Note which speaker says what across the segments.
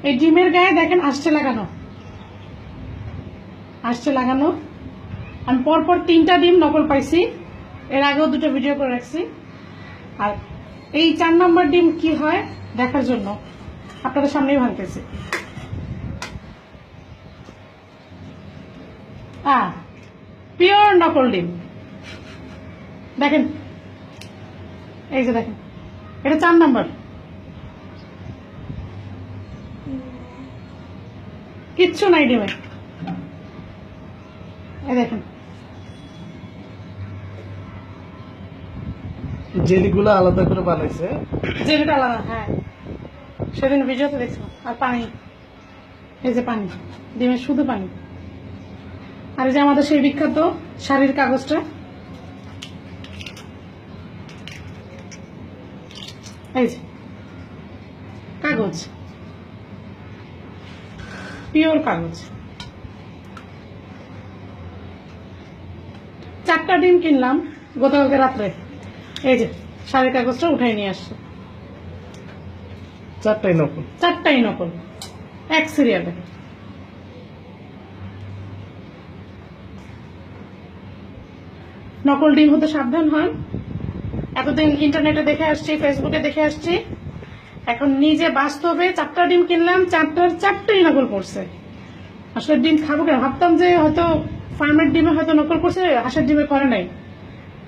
Speaker 1: এই ডিমের গায়ে দেখেন আষ্টে লাগানো, আষ্টে লাগানো। আমি পরপর 3টা ডিম নকল পাইছি, এর আগেও 2টা ভিডিও করে রাখছি। আর এই 4 নম্বর ডিম কি হয় দেখার জন্য আপনাদের সামনেই ভাঙতেছি। পিওর নকল ডিম দেখেন, এই যে দেখেন, এটা 4 নম্বর, কিচ্ছু নাই ডিমে। এই দেখেন
Speaker 2: জেলিগুলো আলাদা করে বানাইছে,
Speaker 1: জেলিটা আলাদা। হ্যাঁ, সেদিন ভিডিওতে দেখছিলাম। আর পানি, এই যে পানি, ডিমের শুধু পানি। আর এই যে আমাদের সেই বিখ্যাত শাড়ির কাগজটা, এই যে কাগজ, পিওর কাগজ। 4টা ডিম কিনলাম গতকালকে রাত্রে, এই যে শাড়ির কাগজটা উঠাই নিয়ে আসছে।
Speaker 2: 4টাই নকল,
Speaker 1: 4টাই নকল, এক সিরিয়ালে। নকল ডিম হতে সাবধান হন। এতদিন ইন্টারনেটে দেখে আসছি, ফেসবুকে দেখে আসছি, এখন নিজে বাস্তবে 4টা ডিম কিনলাম, 4টাই নকল করছে। আসলে ডিম খাবো কেন, ভাবতাম যে হয়তো ফার্মের ডিমে হয়তো নকল করছে, হাঁসের ডিমে করে নাই,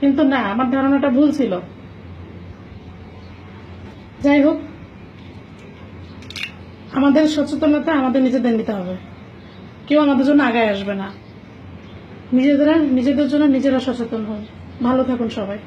Speaker 1: কিন্তু না, আমার ধারণাটা ভুল ছিল। যাই হোক, আমাদের সচেতনতা আমাদের নিজেদের নিতে হবে, কেউ আমাদের জন্য আগায় আসবে না। নিজেদের জন্য নিজেরা সচেতন হন। ভালো থাকুন সবাই।